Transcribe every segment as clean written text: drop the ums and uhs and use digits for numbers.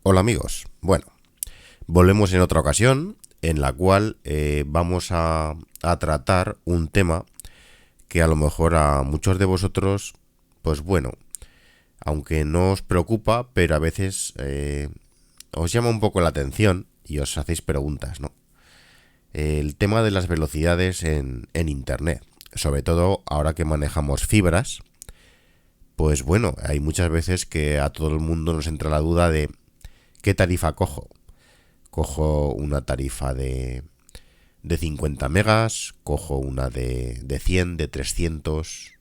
Hola amigos, bueno, volvemos en otra ocasión en la cual vamos a tratar un tema que a lo mejor a muchos de vosotros, pues bueno, aunque no os preocupa, pero a veces os llama un poco la atención y os hacéis preguntas, ¿no? El tema de las velocidades en Internet, sobre todo ahora que manejamos fibras, pues bueno, hay muchas veces que a todo el mundo nos entra la duda de qué tarifa cojo. Cojo una tarifa de 50 megas, cojo una de 100, de 300.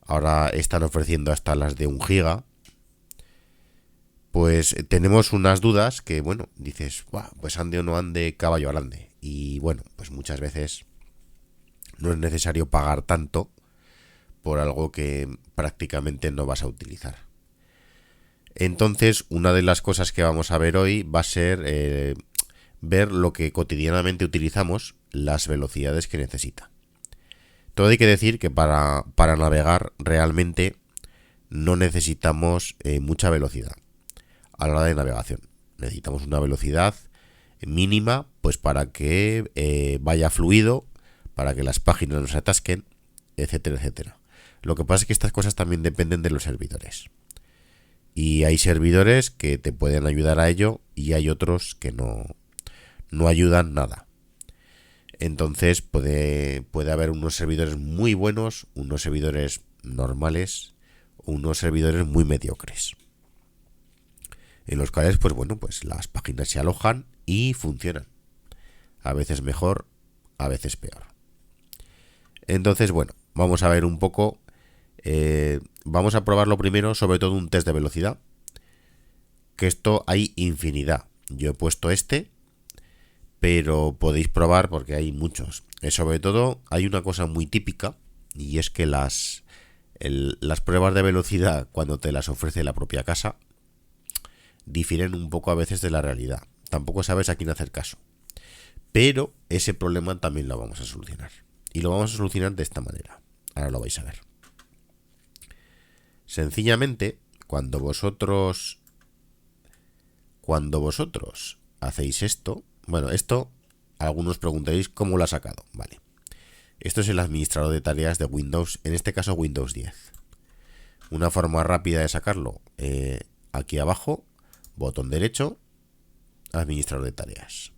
Ahora están ofreciendo hasta las de 1 giga. Pues tenemos unas dudas que, bueno, dices, "Buah, pues ande o no ande, caballo grande". Y bueno, pues muchas veces no es necesario pagar tanto por algo que prácticamente no vas a utilizar. Entonces, una de las cosas que vamos a ver hoy va a ser ver lo que cotidianamente utilizamos, las velocidades que necesita. Todo hay que decir que para navegar realmente no necesitamos mucha velocidad a la hora de navegación. Necesitamos una velocidad mínima pues para que vaya fluido, para que las páginas no se atasquen, etcétera, etcétera. Lo que pasa es que estas cosas también dependen de los servidores. Y hay servidores que te pueden ayudar a ello y hay otros que no ayudan nada. Entonces puede haber unos servidores muy buenos, unos servidores normales, unos servidores muy mediocres. En los cuales, pues bueno, pues las páginas se alojan y funcionan. A veces mejor, a veces peor. Entonces, bueno, vamos a ver un poco. Vamos a probarlo primero, sobre todo un test de velocidad. Que esto hay infinidad. Yo he puesto este, pero podéis probar porque hay muchos. Sobre todo hay una cosa muy típica y es que las pruebas de velocidad cuando te las ofrece la propia casa difieren un poco a veces de la realidad. Tampoco sabes a quién hacer caso. Pero ese problema también lo vamos a solucionar. Y lo vamos a solucionar de esta manera. Ahora lo vais a ver. Sencillamente, cuando vosotros hacéis esto, bueno, esto algunos preguntaréis cómo lo ha sacado. Vale. Esto es el administrador de tareas de Windows, en este caso Windows 10. Una forma rápida de sacarlo, aquí abajo, botón derecho, administrador de tareas.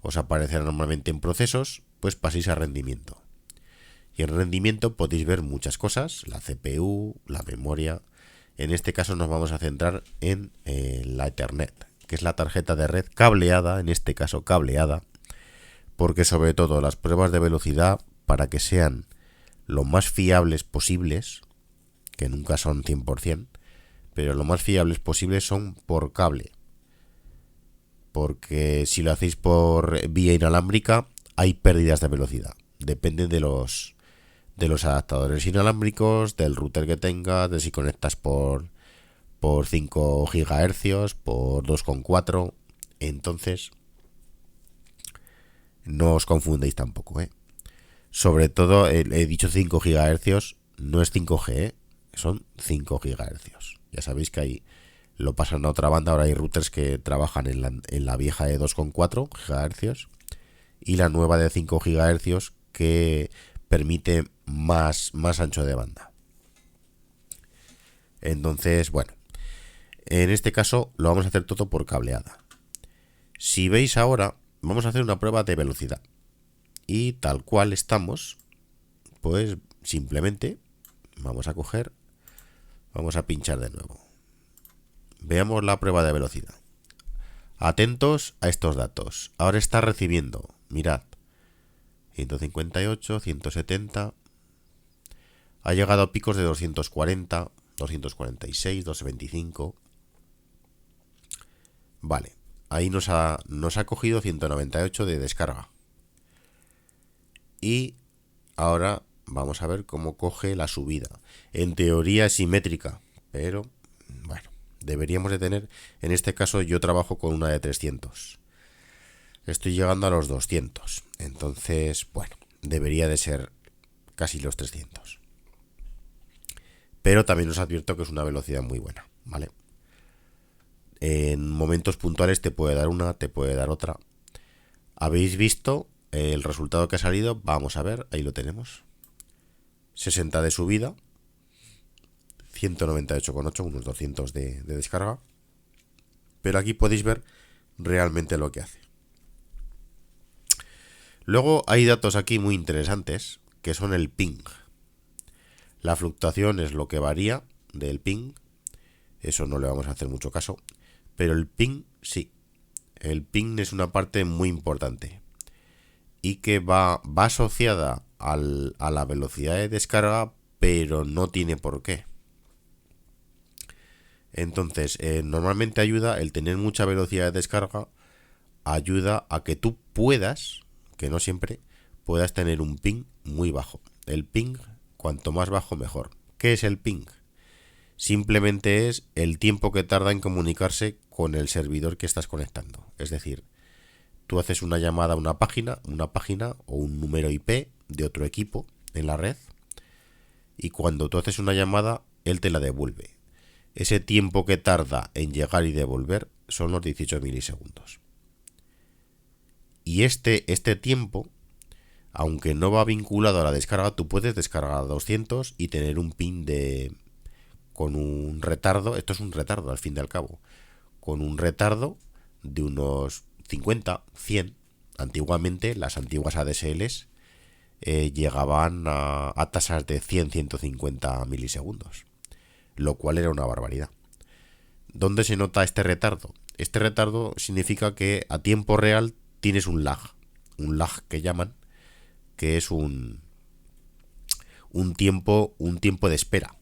Os aparecerá normalmente en procesos, pues paséis a rendimiento. Y en rendimiento podéis ver muchas cosas, la CPU, la memoria. En este caso nos vamos a centrar en la Ethernet, que es la tarjeta de red cableada, en este caso cableada, porque sobre todo las pruebas de velocidad, para que sean lo más fiables posibles, que nunca son 100%, pero lo más fiables posibles son por cable. Porque si lo hacéis por vía inalámbrica, hay pérdidas de velocidad. Depende de los adaptadores inalámbricos, del router que tengas, de si conectas por 5 GHz, por 2,4. Entonces, no os confundéis tampoco, ¿eh? Sobre todo, he dicho 5 GHz, no es 5G, son 5 GHz. Ya sabéis que ahí lo pasan a otra banda, ahora hay routers que trabajan en la vieja de 2,4 GHz y la nueva de 5 GHz que permite más ancho de banda. Entonces, bueno, en este caso lo vamos a hacer todo por cableada. Si veis ahora, vamos a hacer una prueba de velocidad. Y tal cual estamos, pues simplemente vamos a pinchar de nuevo. Veamos la prueba de velocidad. Atentos a estos datos. Ahora está recibiendo, mirad, 158, 170. Ha llegado a picos de 240, 246, 225. Vale, ahí nos ha cogido 198 de descarga. Y ahora vamos a ver cómo coge la subida. En teoría es simétrica, pero bueno, deberíamos de tener, en este caso yo trabajo con una de 300. Estoy llegando a los 200. Entonces, bueno, debería de ser casi los 300. Pero también os advierto que es una velocidad muy buena, ¿vale? En momentos puntuales te puede dar una, te puede dar otra. ¿Habéis visto el resultado que ha salido? Vamos a ver, ahí lo tenemos. 60 de subida, 198,8, unos 200 de descarga. Pero aquí podéis ver realmente lo que hace. Luego hay datos aquí muy interesantes, que son el ping. La fluctuación es lo que varía del ping. Eso no le vamos a hacer mucho caso. Pero el ping sí. El ping es una parte muy importante. Y que va asociada a la velocidad de descarga, pero no tiene por qué. Entonces, normalmente ayuda el tener mucha velocidad de descarga, ayuda a que tú puedas, que no siempre, puedas tener un ping muy bajo. El ping, cuanto más bajo, mejor. ¿Qué es el ping? Simplemente es el tiempo que tarda en comunicarse con el servidor que estás conectando. Es decir, tú haces una llamada a una página o un número IP de otro equipo en la red, y cuando tú haces una llamada, él te la devuelve. Ese tiempo que tarda en llegar y devolver son los 18 milisegundos. Y este tiempo, aunque no va vinculado a la descarga, tú puedes descargar a 200 y tener un ping con un retardo. Esto es un retardo al fin y al cabo. Con un retardo de unos 50, 100. Antiguamente, las antiguas ADSLs llegaban a tasas de 100, 150 milisegundos. Lo cual era una barbaridad. ¿Dónde se nota este retardo? Este retardo significa que a tiempo real tienes un lag que llaman, que es un tiempo de espera.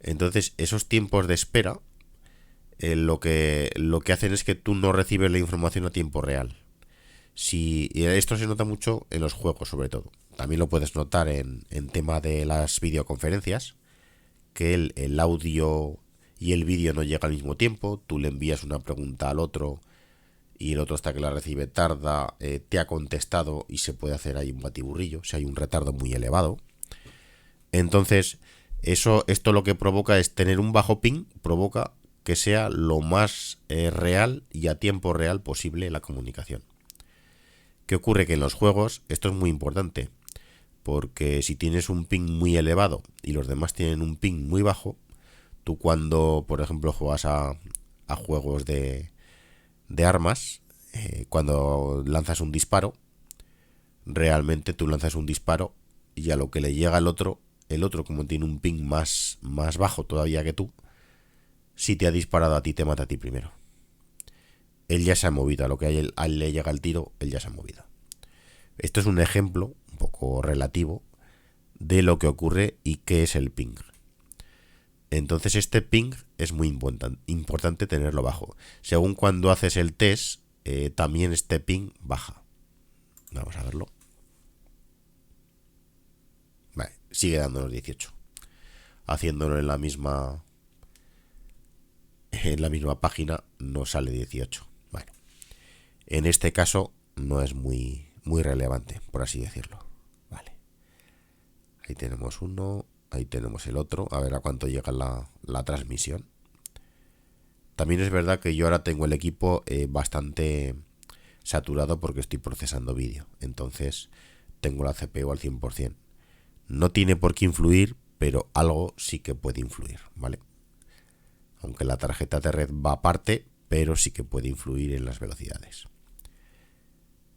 Entonces, esos tiempos de espera lo que hacen es que tú no recibes la información a tiempo real. Y esto se nota mucho en los juegos, sobre todo. También lo puedes notar en tema de las videoconferencias, que el audio y el vídeo no llega al mismo tiempo. Tú le envías una pregunta al otro y el otro, hasta que la recibe, tarda, te ha contestado y se puede hacer ahí un batiburrillo, o sea, hay un retardo muy elevado. Entonces, esto lo que provoca es tener un bajo ping, provoca que sea lo más real y a tiempo real posible la comunicación. ¿Qué ocurre? Que en los juegos esto es muy importante, porque si tienes un ping muy elevado y los demás tienen un ping muy bajo, tú cuando, por ejemplo, juegas a juegos de armas, cuando lanzas un disparo, realmente tú lanzas un disparo y a lo que le llega al otro, el otro, como tiene un ping más bajo todavía que tú, si te ha disparado a ti, te mata a ti primero. Él ya se ha movido, a lo que a él le llega el tiro, él ya se ha movido. Esto es un ejemplo un poco relativo de lo que ocurre y qué es el ping. Entonces este ping es muy importante tenerlo bajo. Según cuando haces el test, también este ping baja. Vamos a verlo. Vale, sigue dándonos 18. Haciéndolo en la misma página no sale 18. Bueno, en este caso no es muy relevante, por así decirlo. Vale. Ahí tenemos uno, ahí tenemos el otro. A ver a cuánto llega la transmisión. También es verdad que yo ahora tengo el equipo bastante saturado porque estoy procesando vídeo. Entonces tengo la CPU al 100%. No tiene por qué influir, pero algo sí que puede influir, ¿vale? Aunque la tarjeta de red va aparte, pero sí que puede influir en las velocidades.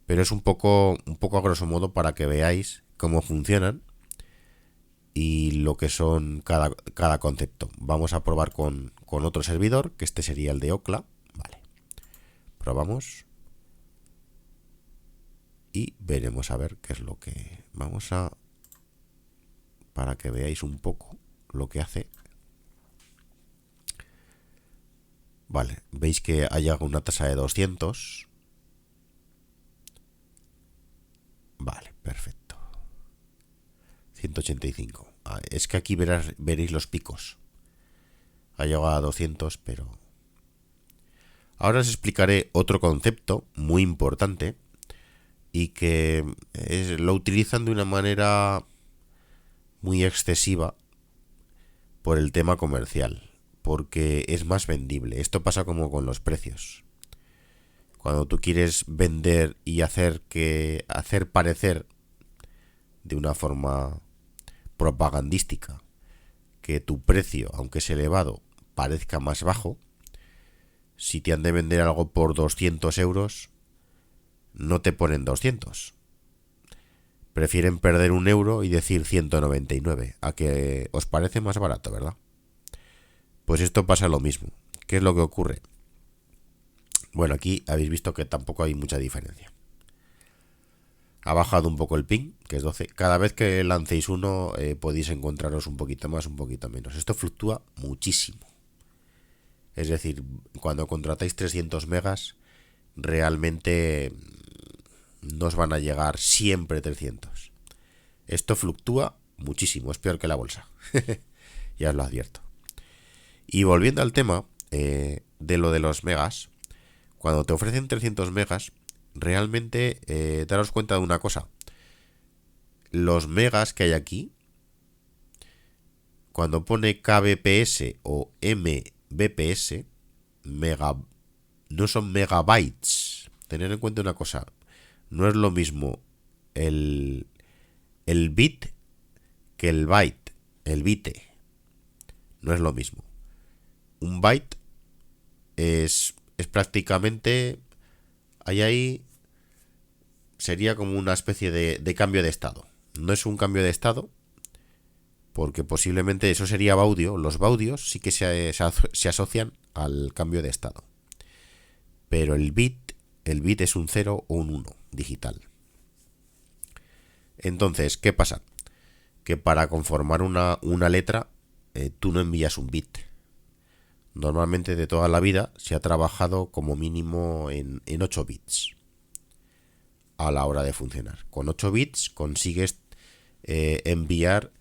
Pero es un poco a grosso modo para que veáis cómo funcionan y lo que son cada concepto. Vamos a probar con otro servidor, que este sería el de Ookla. Vale. Probamos. Y veremos a ver qué es lo que... para que veáis un poco lo que hace. Vale, veis que ha llegado una tasa de 200. Vale, perfecto. 185. Es que aquí veréis los picos. Ha llegado a 200, pero... Ahora os explicaré otro concepto muy importante y que lo utilizan de una manera muy excesiva por el tema comercial. porque es más vendible. Esto pasa como con los precios. Cuando tú quieres vender y hacer parecer de una forma propagandística que tu precio, aunque es elevado, parezca más bajo, si te han de vender algo por 200 euros, no te ponen 200. Prefieren perder 1 euro y decir 199, a que os parece más barato, ¿verdad? Pues esto pasa lo mismo. ¿Qué es lo que ocurre? Bueno, aquí habéis visto que tampoco hay mucha diferencia. Ha bajado un poco el ping, que es 12. Cada vez que lancéis uno podéis encontraros un poquito más, un poquito menos. Esto fluctúa muchísimo. Es decir, cuando contratáis 300 megas, realmente no os van a llegar siempre 300. Esto fluctúa muchísimo, es peor que la bolsa. Ya os lo advierto. Y volviendo al tema de lo de los megas, cuando te ofrecen 300 megas, realmente daros cuenta de una cosa. Los megas que hay aquí, cuando pone kbps o mbps, no son megabytes. Tener en cuenta una cosa. No es lo mismo el bit que el byte. El bite. No es lo mismo. Un byte es prácticamente... Ahí sería como una especie de cambio de estado. No es un cambio de estado, porque posiblemente eso sería baudio. Los baudios sí que se asocian al cambio de estado. Pero el bit es un 0 o un 1 digital. Entonces, ¿qué pasa? Que para conformar una letra, tú no envías un bit. Normalmente de toda la vida se ha trabajado como mínimo en 8 bits a la hora de funcionar. Con 8 bits consigues enviar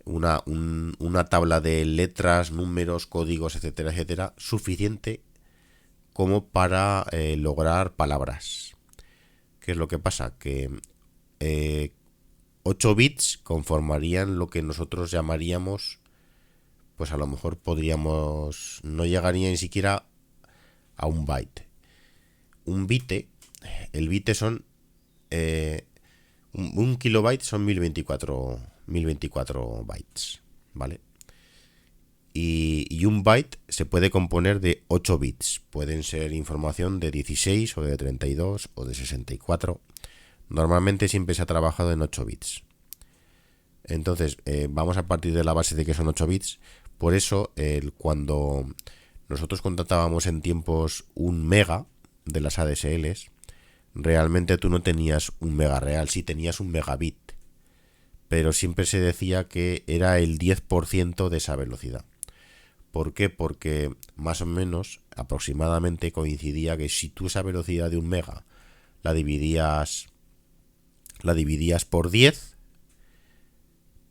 una tabla de letras, números, códigos, etcétera, etcétera, suficiente como para lograr palabras. ¿Qué es lo que pasa? Que 8 bits conformarían lo que nosotros llamaríamos, pues a lo mejor podríamos, no llegaría ni siquiera a un byte. Un byte, el byte son, un kilobyte son 1024 bytes, ¿vale? Y un byte se puede componer de 8 bits. Pueden ser información de 16 o de 32 o de 64. Normalmente siempre se ha trabajado en 8 bits. Entonces, vamos a partir de la base de que son 8 bits. Por eso, cuando nosotros contratábamos en tiempos un mega de las ADSLs, realmente tú no tenías un mega real, sí tenías un megabit. Pero siempre se decía que era el 10% de esa velocidad. ¿Por qué? Porque más o menos, aproximadamente, coincidía que si tú esa velocidad de un mega la dividías por 10,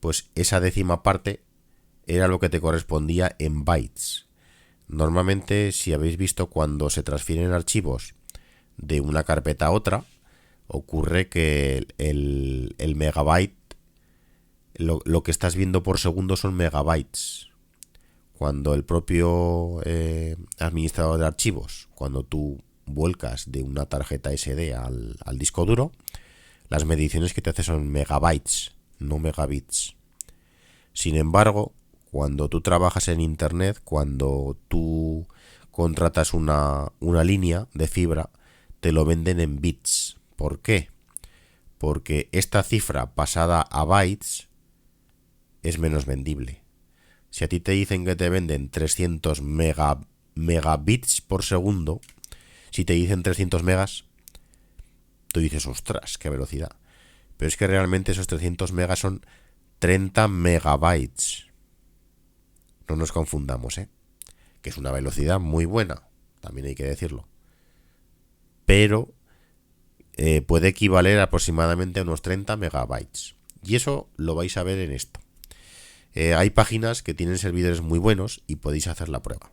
pues esa décima parte era lo que te correspondía en bytes. Normalmente, si habéis visto, cuando se transfieren archivos de una carpeta a otra, ocurre que el megabyte, lo que estás viendo por segundo son megabytes. Cuando el propio administrador de archivos, cuando tú vuelcas de una tarjeta SD al disco duro, las mediciones que te hace son megabytes, no megabits. Sin embargo, cuando tú trabajas en internet, cuando tú contratas una línea de fibra, te lo venden en bits. ¿Por qué? Porque esta cifra pasada a bytes es menos vendible. Si a ti te dicen que te venden 300 megabits por segundo, si te dicen 300 megas, tú dices, ostras, qué velocidad. Pero es que realmente esos 300 megas son 30 megabytes. No nos confundamos, que es una velocidad muy buena, también hay que decirlo. Pero puede equivaler aproximadamente a unos 30 megabytes. Y eso lo vais a ver en esto. Hay páginas que tienen servidores muy buenos y podéis hacer la prueba.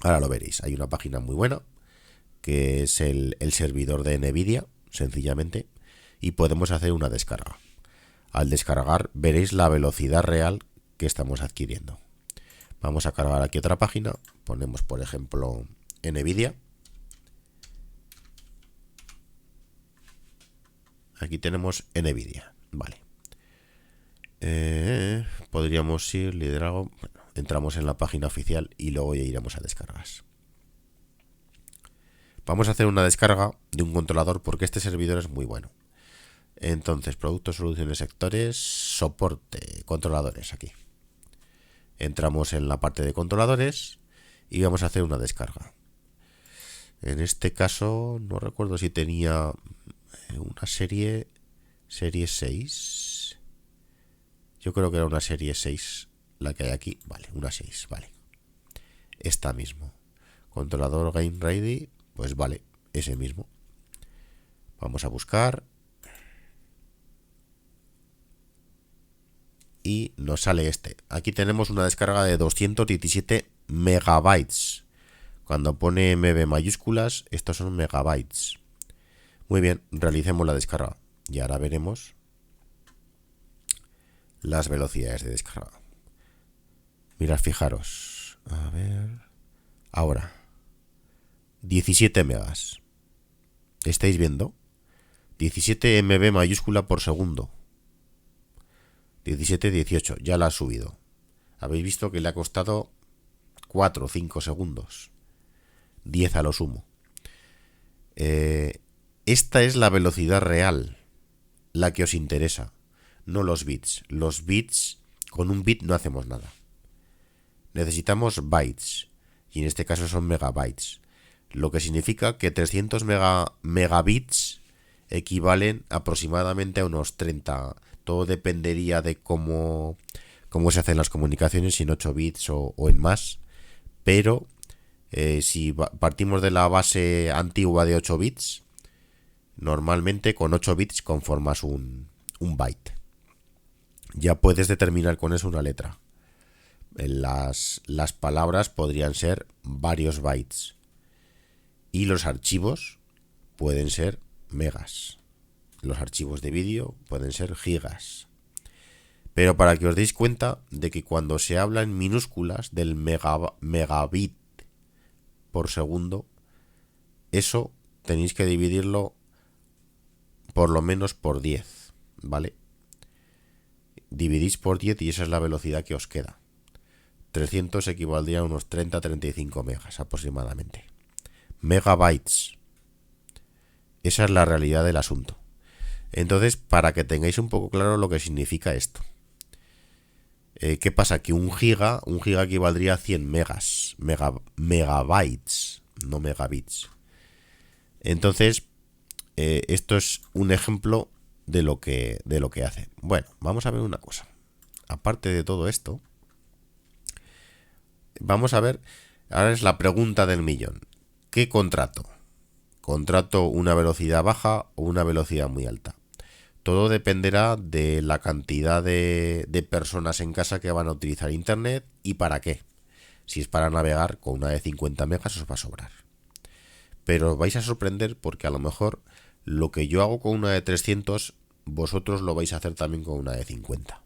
Ahora lo veréis. Hay una página muy buena que es el servidor de Nvidia, sencillamente, y podemos hacer una descarga. Al descargar veréis la velocidad real que estamos adquiriendo. Vamos a cargar aquí otra página. Ponemos, por ejemplo, NVIDIA. Aquí tenemos NVIDIA. Vale. Podríamos ir liderazgo. Bueno, entramos en la página oficial y luego ya iremos a descargas. Vamos a hacer una descarga de un controlador porque este servidor es muy bueno. Entonces, productos, soluciones, sectores, soporte, controladores, aquí. Entramos en la parte de controladores y vamos a hacer una descarga. En este caso, no recuerdo si tenía una serie 6. Yo creo que era una serie 6 la que hay aquí. Vale, una 6, vale. Esta mismo. Controlador Game Ready, pues vale, ese mismo. Vamos a buscar. Y nos sale este. Aquí tenemos una descarga de 217 megabytes. Cuando pone MB mayúsculas, estos son megabytes. Muy bien, realicemos la descarga. Y ahora veremos las velocidades de descarga. Mirad, fijaros. A ver. Ahora. 17 megas. ¿Estáis viendo? 17 MB mayúscula por segundo. 17, 18, ya la ha subido. Habéis visto que le ha costado 4 o 5 segundos. 10 a lo sumo. Esta es la velocidad real, la que os interesa, no los bits. Los bits, con un bit no hacemos nada. Necesitamos bytes, y en este caso son megabytes. Lo que significa que 300 megabits equivalen aproximadamente a unos 30. Todo dependería de cómo se hacen las comunicaciones, si en 8 bits o en más. Pero si partimos de la base antigua de 8 bits, normalmente con 8 bits conformas un byte. Ya puedes determinar con eso una letra. Las palabras podrían ser varios bytes. Y los archivos pueden ser megas. Los archivos de vídeo pueden ser gigas. Pero para que os deis cuenta de que cuando se habla en minúsculas del megabit por segundo, eso tenéis que dividirlo por lo menos por 10, ¿vale? Dividís por 10 y esa es la velocidad que os queda. 300 equivaldría a unos 30-35 megas aproximadamente. Megabytes. Esa es la realidad del asunto. Entonces, para que tengáis un poco claro lo que significa esto. ¿Qué pasa? Que un giga equivaldría a 100 megas. Megabytes, no megabits. Entonces, esto es un ejemplo de lo que hace. Bueno, vamos a ver una cosa. Aparte de todo esto, vamos a ver, ahora es la pregunta del millón. ¿Qué contrato? ¿Contrato una velocidad baja o una velocidad muy alta? Todo dependerá de la cantidad de personas en casa que van a utilizar internet y para qué. Si es para navegar, con una de 50 megas os va a sobrar. Pero os vais a sorprender porque a lo mejor lo que yo hago con una de 300, vosotros lo vais a hacer también con una de 50.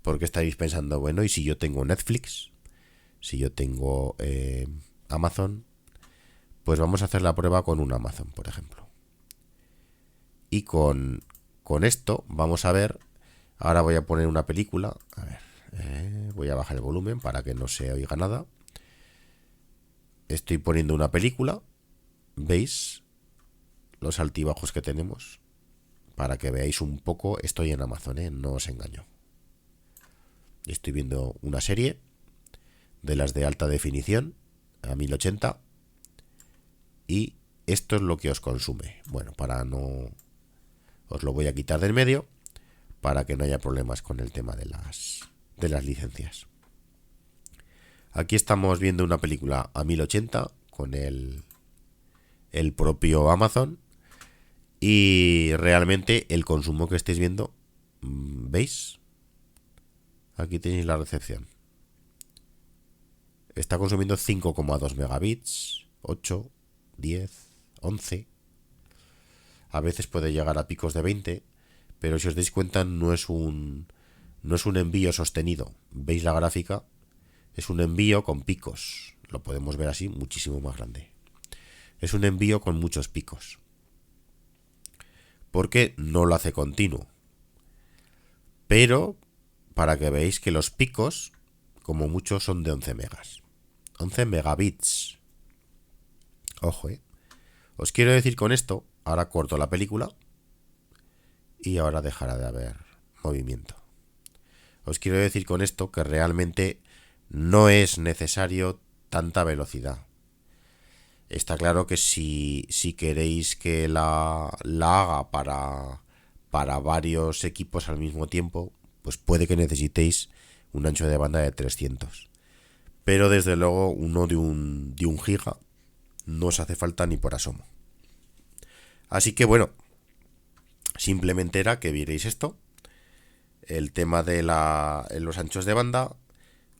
Porque estaréis pensando, bueno, ¿y si yo tengo Netflix? Si yo tengo Amazon, pues vamos a hacer la prueba con un Amazon, por ejemplo. Y con esto vamos a ver. Ahora voy a poner una película. A ver, voy a bajar el volumen para que no se oiga nada. Estoy poniendo una película. ¿Veis los altibajos que tenemos? Para que veáis un poco. Estoy en Amazon, no os engaño. Estoy viendo una serie de las de alta definición a 1080. Y esto es lo que os consume. Bueno, para no... Os lo voy a quitar del medio para que no haya problemas con el tema de las licencias. Aquí estamos viendo una película a 1080 con el propio Amazon y realmente el consumo que estáis viendo, ¿veis? Aquí tenéis la recepción. Está consumiendo 5,2 megabits, 8, 10, 11... A veces puede llegar a picos de 20, pero si os dais cuenta no es un envío sostenido. ¿Veis la gráfica? Es un envío con picos. Lo podemos ver así, muchísimo más grande. Es un envío con muchos picos. Porque no lo hace continuo. Pero, para que veáis que los picos, como mucho, son de 11 megas. 11 megabits. Ojo, Os quiero decir con esto, ahora corto la película y ahora dejará de haber movimiento. Os quiero decir con esto que realmente no es necesario tanta velocidad. Está claro que si queréis que la haga para varios equipos al mismo tiempo, pues puede que necesitéis un ancho de banda de 300. Pero desde luego uno de un giga no os hace falta ni por asomo. Así que bueno, simplemente era que vierais esto, el tema de los anchos de banda,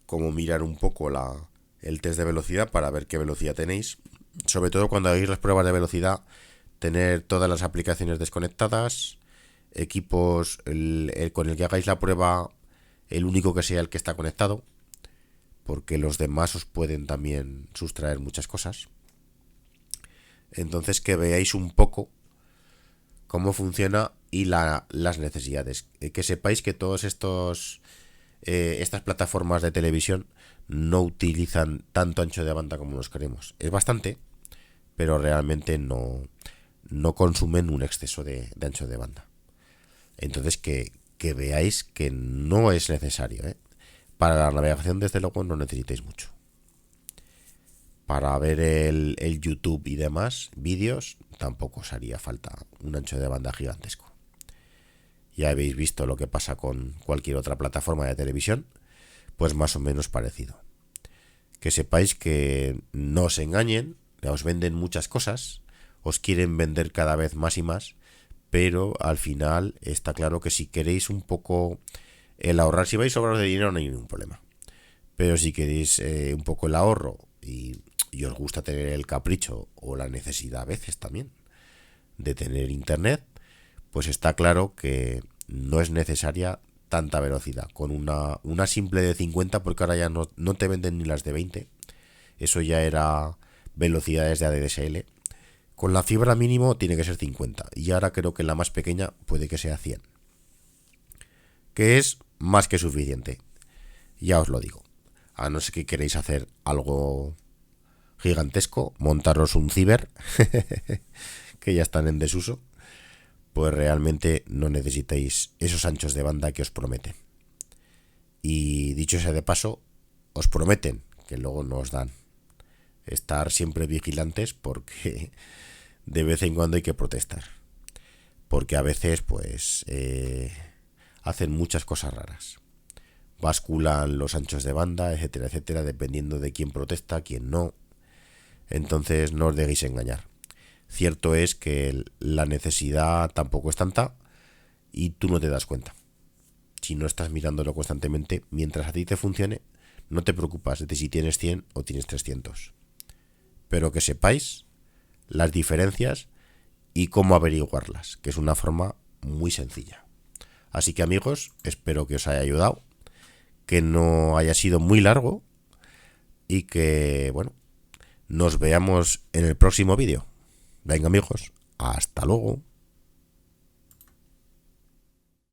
cómo mirar un poco el test de velocidad para ver qué velocidad tenéis. Sobre todo cuando hagáis las pruebas de velocidad, tener todas las aplicaciones desconectadas, equipos con el que hagáis la prueba, el único que sea el que está conectado, porque los demás os pueden también sustraer muchas cosas. Entonces que veáis un poco cómo funciona y las necesidades. Que sepáis que todos estas plataformas de televisión no utilizan tanto ancho de banda como nos queremos. Es bastante, pero realmente no consumen un exceso de ancho de banda. Entonces que veáis que no es necesario. Para la navegación, desde luego, no necesitáis mucho. Para ver el YouTube y demás vídeos, tampoco os haría falta un ancho de banda gigantesco. Ya habéis visto lo que pasa con cualquier otra plataforma de televisión, pues más o menos parecido. Que sepáis que no os engañen, os venden muchas cosas, os quieren vender cada vez más y más, pero al final está claro que si queréis un poco el ahorrar, si vais a ahorrar de dinero no hay ningún problema. Pero si queréis un poco el ahorro y os gusta tener el capricho o la necesidad a veces también de tener internet, pues está claro que no es necesaria tanta velocidad. Con una simple de 50, porque ahora ya no te venden ni las de 20. Eso ya era velocidades de ADSL. Con la fibra mínimo tiene que ser 50. Y ahora creo que la más pequeña puede que sea 100. Que es más que suficiente. Ya os lo digo. A no ser que queréis hacer algo gigantesco, montaros un ciber, que ya están en desuso, pues realmente no necesitáis esos anchos de banda que os prometen. Y dicho sea de paso, os prometen, que luego no os dan. Estar siempre vigilantes porque de vez en cuando hay que protestar. Porque a veces pues hacen muchas cosas raras. Basculan los anchos de banda, etcétera, etcétera, dependiendo de quién protesta, quién no. Entonces no os dejéis engañar. Cierto es que la necesidad tampoco es tanta y tú no te das cuenta. Si no estás mirándolo constantemente, mientras a ti te funcione, no te preocupas de si tienes 100 o tienes 300. Pero que sepáis las diferencias y cómo averiguarlas, que es una forma muy sencilla. Así que amigos, espero que os haya ayudado, que no haya sido muy largo y que, bueno, nos veamos en el próximo vídeo. Venga amigos, hasta luego.